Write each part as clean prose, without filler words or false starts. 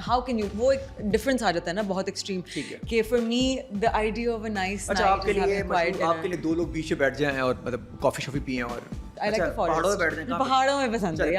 how can you, وہ ایک difference آ جاتا ہے نا بہت ایکسٹریم کہ for me the idea of a nice night آپ کے is having a quiet dinner. آپ کے لیے دو لوگ بیچ پہ بیٹھ جائیں اور مطلب کافی شافی پئیں اور I like the forest. پہاڑوں میں پسند ہے.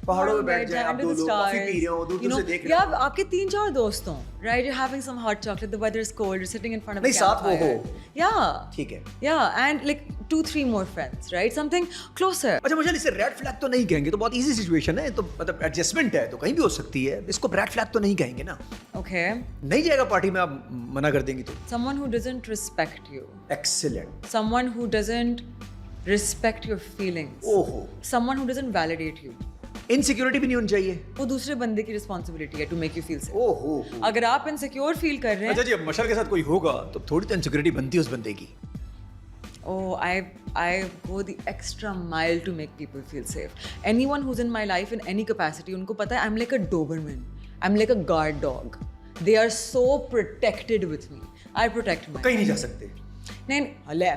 پہاڑوں میں بیٹھ جائیں آپ دو لوگ کافی پی رہے ہو دور سے دیکھ رہے ہو. یا آپ کے 3-4 دوست ہوں, right? You're having some hot chocolate, the weather is cold, you're sitting in front of a campfire. نہیں ساتھ وہ ہو. Yeah. ٹھیک ہے. Yeah, and like 2-3 more friends, right? Something closer. اچھا مجھے اسے ریڈ فلیگ تو نہیں کہیں گے, تو بہت ایزی سچویشن ہے, تو مطلب ایڈجسٹمنٹ ہے تو کہیں بھی ہو سکتی ہے, اس کو ریڈ فلیگ تو نہیں کہیں گے نا. Okay. نہیں جائے گا پارٹی میں, آپ منع کر دیں گی تو. Someone who doesn't respect you. Excellent. Someone who doesn't respect your feelings. Someone who doesn't validate you. Insecurity بھی نہیں ہونی چاہیے. وہ دوسرے بندے کی رسپانسبلٹی ہے to make you feel safe. اگر آپ انسیکیور فیل کر رہے ہیں. اچھا جی, اب مشعل کے ساتھ کوئی ہوگا تو تھوڑی تو انسیکیورٹی بنتی ہے اس بندے کی. Oh, I go the extra mile to make people feel safe. Anyone who's in my life in any capacity, ان کو پتا ہے I'm like a Doberman. I'm like a guard dog. They are so protected with me. I protect myself. کہیں نہیں جا سکتے. نہیں ہلے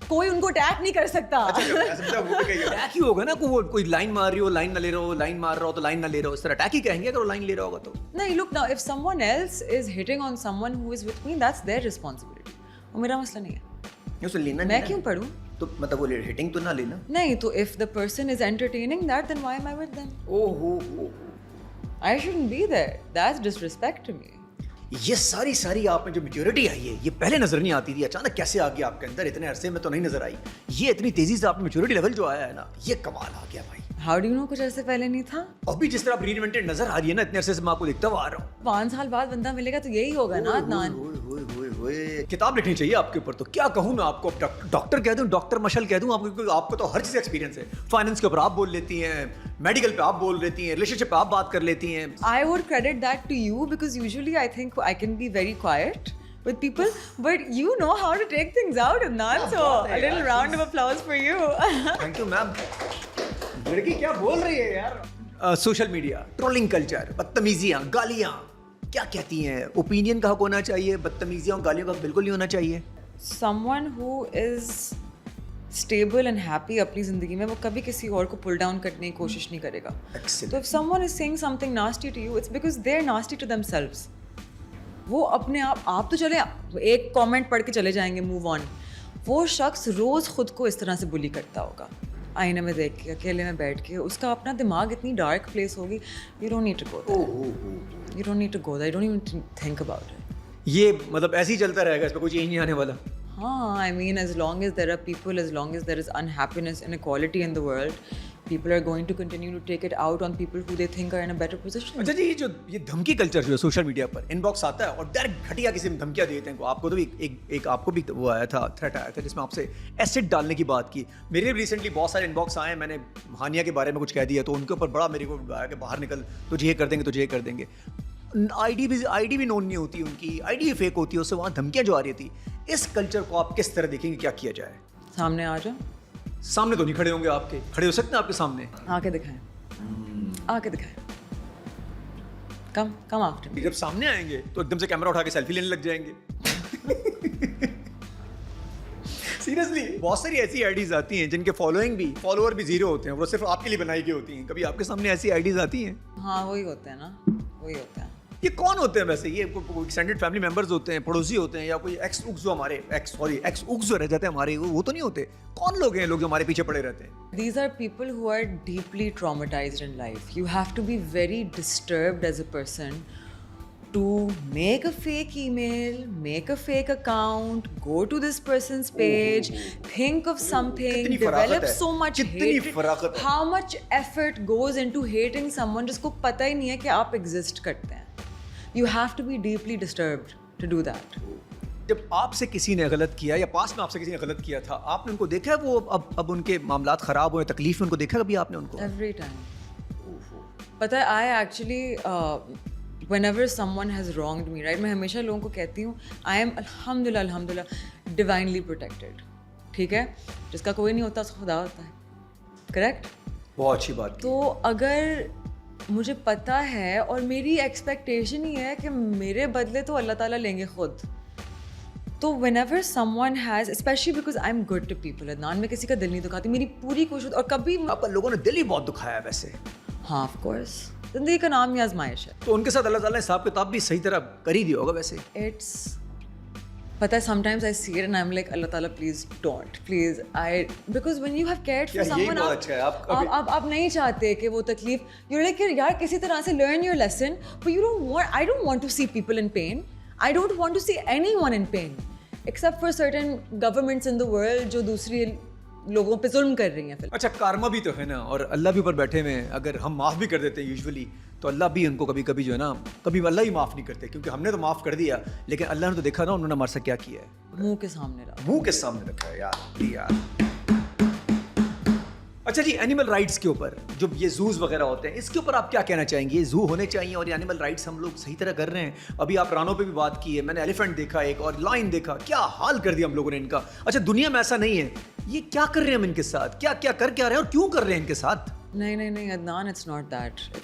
کوئی ان کو اٹیک نہیں کر سکتا. اٹیک ہی ہوگا نا, کوئی لائن مار رہی ہو, لائن نہ لے رہا ہو, لائن مار رہا ہو تو لائن نہ لے رہا ہو, اس طرح اٹیک ہی کہیں گے اگر وہ لائن لے رہا ہوگا تو. نہیں, look now, if someone else is hitting on someone who is with me, that's their responsibility. وہ میرا مسئلہ نہیں ہے. اسے لینا میں کیوں پڑھوں تو مطلب وہ ہٹنگ تو نہ لینا. نہیں تو if the person is entertaining that, then why am I with them? I shouldn't be there. That's disrespect to me. یہ ساری آپ میں جو میچورٹی آئی ہے, یہ پہلے نظر نہیں آتی تھی, اچانک کیسے آ گئی آپ کے اندر, اتنے عرصے میں تو نہیں نظر آئی. یہ اتنی تیزی سے آپ میں میچورٹی لیول جو آیا ہے نا, یہ کمال آ گیا بھائی. How do you know کچھ عرصے پہلے نہیں تھا؟ ابھی جس طرح آپ ری انوینٹڈ نظر آ رہی ہے نا, اتنے عرصے سے میں آپ کو دیکھتا ہوا آ رہا ہوں. 5 سال بعد بندہ ملے گا تو یہی ہوگا نا عدنان. کتاب لکھنی چاہیے آپ کے اوپر. تو کیا کہوں میں آپ کو, ڈاکٹر کہہ دوں, ڈاکٹر مشعل کہہ دوں آپ کو تو ہر چیز ایکسپیرینس ہے. فائنینس کے اوپر آپ بول لیتی ہیں, میڈیکل پہ آپ بول لیتی ہیں, ریلیشن شپ پہ آپ بات کر لیتی ہیں. I would credit that to you because usually I think I can be very quiet with people, but you know how to take things out, Adnan. So a little round of applause for you. Thank you ma'am. لڑکی کیا بول رہی ہے یار. Social media, trolling culture, بدتمیزیاں, گالیاں, کیا کہتی ہیں؟ اوپینین کا حق ہونا چاہیے, بدتمیزیوں اور گالیوں کا بالکل نہیں ہونا چاہیے. Someone who is stable and happy اپنی زندگی میں, وہ کبھی کسی اور کو pull down کرنے کی کوشش نہیں کرے گا. تو if someone is saying something nasty to you, it's because they're nasty to themselves. وہ اپنے آپ تو چلے ایک کامنٹ پڑھ کے چلے جائیں گے, move on. وہ شخص روز خود کو اس طرح سے بلی کرتا ہوگا, آئینے میں دیکھ کے, اکیلے میں بیٹھ کے, اس کا اپنا دماغ اتنی ڈارک پلیس ہوگی. You don't need to go there. You don't need to go there. You don't even think about it. یہ مطلب ایسے ہی چلتا رہے گا, اس پہ کوئی چینج نہیں آنے والا. ہاں, I mean, as long as there are people, as long as there is unhappiness, inequality in the world, people are going to continue to take it out on people who they think are in a better position. اچھا جی, یہ دھمکی culture جو ہے social media per, in box آتا ہے اور direct گھٹیا کسی میں دھمکیاں دیتے ہیں. آپ کو تو ایک آپ کو بھی وہ آیا تھا, تھریٹ آیا تھا جس میں آپ سے ایسڈ ڈالنے کی بات کی. میرے بھی ریسنٹلی بہت سارے ان باکس آئے, میں نے ہانیہ کے بارے میں کچھ کہہ دیا تو ان کے اوپر بڑا میرے کو آیا کہ باہر نکل, تجھے یہ کر دیں گے, تجھے یہ کر دیں گے. آئی ڈی بھی نون نہیں ہوتی ان کی, آئی ڈی فیک ہوتی ہے, اس سے وہاں دھمکیاں جو آ رہی تھی. اس کلچر کو آپ کس طرح دیکھیں گے, کیا کیا جائے؟ سامنے آ جاؤ. سامنے تو نہیں کھڑے ہوں گے آپ کے, کھڑے ہو سکتے ہیں آپ کے سامنے, آ کے دکھائیں, آ کے دکھائیں. Come after. جب سامنے آئیں گے تو ایک دم سے کیمرہ اٹھا کے سیلفی لینے لگ جائیں گے. سیریسلی بہت ساری ایسی آئی ڈیز آتی ہیں جن کے فالوور بھی زیرو ہوتے ہیں, وہ صرف آپ کے لیے بنائی گئی ہوتی ہیں. کبھی آپ کے سامنے ایسی آئی ڈیز آتی ہیں؟ ہاں, وہی ہوتے ہیں نا, وہی ہوتے ہیں. یہ کون ہوتے ہیں ویسے؟ یہ کوئی ایکسٹینڈڈ فیملی ممبرز ہوتے ہیں, پڑوسی ہوتے ہیں, یا کوئی ایکس اوکس جو ہمارے ایکس اوکس جو رہ جاتے ہیں ہمارے, وہ تو نہیں ہوتے. کون لوگ ہیں لوگ جو ہمارے پیچھے پڑے رہتے ہیں؟ These are people who are deeply traumatized in life. You have to be very disturbed as a person to make a fake email, make a fake account, go to this person's page, think of something, develop so much hatred. How much effort goes into hating someone جس کو پتہ ہی نہیں ہے کہ آپ exist کرتے ہیں. You have to be deeply disturbed to do that. جب آپ سے کسی نے غلط کیا یا پاس میں آپ سے کسی نے غلط کیا تھا, آپ نے ان کو دیکھا ہے وہ اب ان کے معاملات خراب ہوئے, تکلیف میں ان کو دیکھا کبھی آپ نے ان کو؟ Every time. پتہ ہے, I actually whenever someone has wronged me, right, میں ہمیشہ لوگوں کو کہتی ہوں I am الحمدللہ divinely protected. ٹھیک ہے, جس کا کوئی نہیں ہوتا اس کا خدا ہوتا ہے. کریکٹ؟ بہت اچھی بات. تو اگر مجھے پتہ ہے اور میری ایکسپیکٹیشن ہی ہے کہ میرے بدلے تو اللہ تعالیٰ لیں گے خود, تو whenever someone has, especially because I'm good to people, Adnan, میں کسی کا دل نہیں دکھاتی, میری پوری کوشش. اور کبھی آپ کا لوگوں نے دل ہی بہت دکھایا ہے ویسے. ہاں, of course. زندگی کا نام ہی آزمائش ہے. تو ان کے ساتھ اللہ تعالیٰ نے حساب کتاب بھی صحیح طرح کر ہی دیا ہوگا ویسے. It's پتہ ہے sometimes I see it and I'm like اللہ تعالیٰ please don't please because when you have cared for someone آپ نہیں چاہتے کہ وہ تکلیف you're like یار کسی طرح سے learn your lesson but I don't want to see people in pain. I don't want to see anyone in pain except for certain governments in the world جو دوسری لوگوں پہ ظلم کر رہی ہیں. اچھا کارما بھی تو ہے نا, اور اللہ بھی اوپر بیٹھے ہوئے ہیں. اگر ہم معاف بھی کر دیتے ہیں یوزولی تو اللہ بھی ان کو کبھی کبھی جو ہے نا کبھی اللہ ہی معاف نہیں کرتے, کیونکہ ہم نے تو معاف کر دیا لیکن اللہ نے تو دیکھا نا انہوں نے ہمارے ساتھ کیا کیا ہے, منہ کے سامنے رکھا ہے یار. اچھا جی, اینیمل رائٹس کے اوپر جو یہ زوز وغیرہ ہوتے ہیں اس کے اوپر آپ کیا کہنا چاہیں گے؟ یہ زو ہونے چاہیے اور یہ اینیمل رائٹس ہم لوگ صحیح طرح کر رہے ہیں؟ ابھی آپ رانوں پہ بھی بات کی ہے, میں نے ایلیفنٹ دیکھا ایک اور لائن دیکھا, کیا حال کر دیا ہم لوگوں نے ان کا. اچھا دنیا میں ایسا نہیں ہے, یہ کیا کر رہے ہیں ہم ان کے ساتھ, کیا کیا کر رہے ہیں اور کیوں کر رہے ہیں ان کے ساتھ؟ نہیں Adnan, it's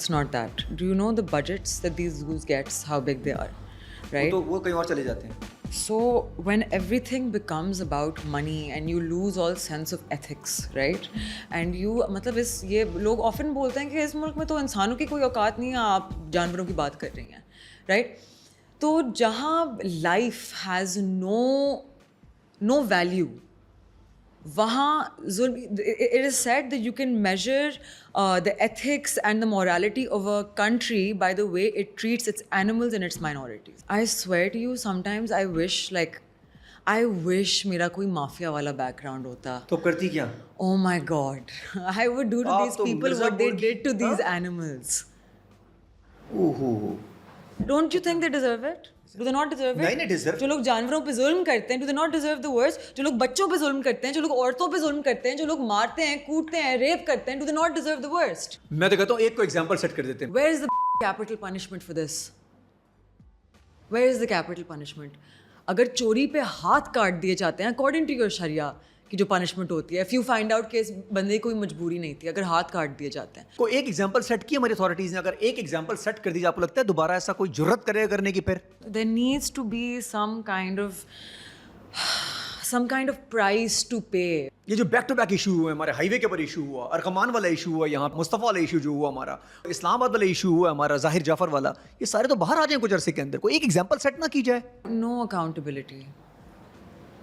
not that. Do you know the budgets that these zoos gets, how big they are, right? تو وہ کہیں اور چلے جاتے ہیں. So when everything becomes about money and you lose all sense of ethics, right? And you مطلب یہ لوگ often بولتے ہیں کہ اس ملک میں تو انسانوں کی کوئی اوقات نہیں ہے, آپ جانوروں کی بات کر رہی ہیں, right? تو جہاں life has no value, وہاں ظلم. It is said that you can measure the ethics and the morality of a country by the way it treats its animals and its minorities. I swear to you, sometimes I wish میرا کوئی mafia والا back ground ہوتا. تو کرتی کیا؟ Oh my God, I would do to these people what they did to these animals. Don't you think they deserve it? Do they not deserve it? نہیں deserve. جو لوگ جانوروں پہ ظلم کرتے ہیں, do they not deserve the worst? جو لوگ بچوں پہ ظلم کرتے ہیں, جو لوگ عورتوں پہ ظلم کرتے ہیں, جو لوگ مارتے ہیں, کوٹتے ہیں, ریپ کرتے ہیں, do they not deserve the worst? میں تو کہتا ہوں ایک کو ایگزامپل سیٹ کر دیتے ہیں. Where is the capital punishment for this? Where is the capital punishment? اگر چوری پہ ہاتھ کاٹ دیے جاتے ہیں according to your sharia کی جو پنشمنٹ ہوتی ہے, if you find out کہ اس بندے کی کوئی مجبوری نہیں تھی, اگر ہاتھ کاٹ دیے جاتے ہیں. کوئی ایک ایگزامپل سیٹ کی ہماری اتھارٹیز نے, اگر ایک ایگزامپل سیٹ کر دی جائے آپ کو لگتا ہے دوبارہ ایسا کوئی جرت کرے گا کرنے کی؟ پھر there needs to be some kind of price to pay. یہ جو بیک ٹو بیک ایشو ہوئے ہمارے ہائی وے کے اوپر ایشو ہوا, ارکمان والا ایشو ہوا, یہاں مصطفیٰ والا ایشو جو ہوا ہمارا, اسلام آباد والا ایشو ہوا ہمارا, ظاہر جعفر والا, یہ سارے تو باہر آ جائیں کچھ عرصے کے اندر. کوئی ایک ایگزامپل سیٹ نہ کی جائے. No accountability.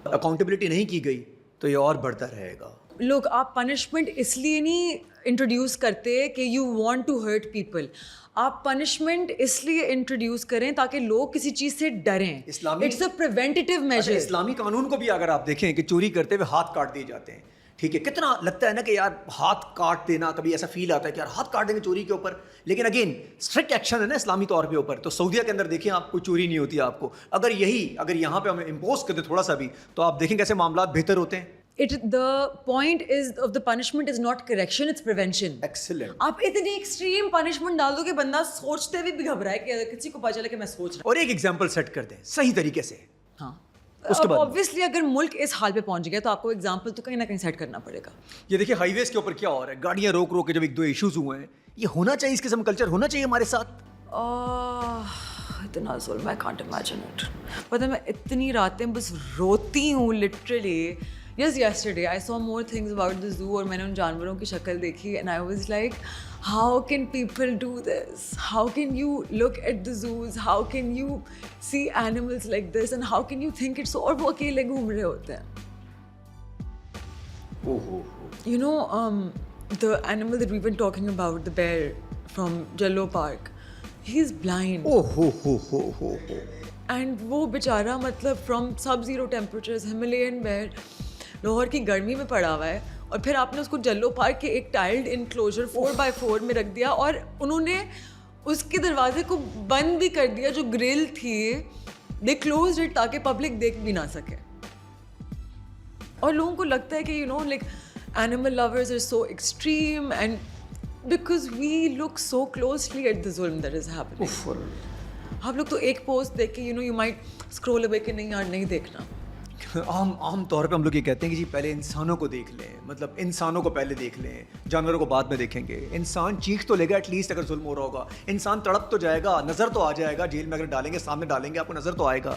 اکاؤنٹیبلٹی نہیں کی گئی تو یہ اور بڑھتا رہے گا. لوگ آپ پنشمنٹ اس لیے نہیں انٹروڈیوس کرتے کہ you want to hurt people, آپ پنشمنٹ اس لیے انٹروڈیوس کریں تاکہ لوگ کسی چیز سے ڈریں. It's a preventive measure. اسلامی قانون کو بھی اگر آپ دیکھیں کہ چوری کرتے ہوئے ہاتھ کاٹ دیے جاتے ہیں, ٹھیک ہے, کتنا لگتا ہے نا کہ یار ہاتھ کاٹ دینا, کبھی ایسا فیل آتا ہے کہ یار ہاتھ کاٹ دیں گے چوری کے اوپر, لیکن اگین اسٹرکٹ ایکشن ہے نا اسلامی طور پہ اوپر. تو سعودیہ کے اندر دیکھیں آپ, کوئی چوری نہیں ہوتی آپ کو. اگر یہاں پہ ہمیں امپوز کر دیں تھوڑا سا بھی تو آپ دیکھیں کیسے معاملات بہتر ہوتے ہیں. The point of the punishment is not correction, it's prevention. Excellent. آپ اتنی ایکسٹریم پنشمنٹ ڈال دو کہ بندہ سوچتے ہوئے بھی گھبرائے کہ کسی کو پتا چلے کہ میں سوچ رہا ہوں. اور ایک ایگزامپل سیٹ کر دیں صحیح طریقے سے. ہاں, obviously اگر ملک اس حال پہ پہنچ گیا تو آپ کو ایگزامپل تو کہیں نہ کہیں سیٹ کرنا پڑے گا. یہ دیکھیں ہائی ویز کے اوپر کیا ہو رہا ہے, گاڑیاں روک روک کے جب ایک دو ایشوز ہوئے ہیں, یہ ہونا چاہیے, اس قسم کلچر ہونا چاہیے ہمارے ساتھ. اتنا ظلم, I can't imagine it. پتہ میں اتنی راتیں بس روتی ہوں literally. Yes, yesterday I saw more things about the zoo اور میں نے ان جانوروں کی شکل دیکھی and I was like, how can people do this? How can you look at the zoos? How can you see animals like this? And how can you think it's so, اور وہ اکیلے گھوم رہے ہوتے ہیں. You know, the animal that we've been talking about, the bear from Jallo Park, he's blind. And وہ بیچارہ مطلب from sub-zero temperatures, Himalayan bear, Lahore کی گرمی میں پڑا ہوا ہے, اور پھر آپ نے اس کو جلو پارک کے ایک ٹائلڈ انکلوجر 4x4 میں رکھ دیا, اور انہوں نے اس کے دروازے کو بند بھی کر دیا جو گرل تھی, دے کلوزڈ اٹ تاکہ پبلک دیکھ بھی نہ سکے. اور لوگوں کو لگتا ہے کہ you know like animal lovers are so extreme, and because we look so closely at the ظلم دیٹ از ہیپننگ. آپ لوگ تو ایک پوسٹ دیکھ کے یو مائٹ اسکرول اوے کہ نہیں یار نہیں دیکھنا. عام طور پہ ہم لوگ یہ کہتے ہیں کہ جی پہلے انسانوں کو دیکھ لیں, مطلب انسانوں کو پہلے دیکھ لیں, جانوروں کو بعد میں دیکھیں گے. انسان چیخ تو لے گا ایٹ لیسٹ اگر ظلم ہو رہا ہوگا, انسان تڑپ تو جائے گا, نظر تو آ جائے گا, جیل میں اگر ڈالیں گے سامنے ڈالیں گے آپ کو نظر تو آئے گا.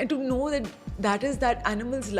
And to know that that is that animal's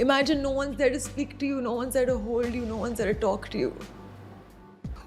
Imagine no one's there to speak to you, no one's there to hold you, no one's there to talk to you.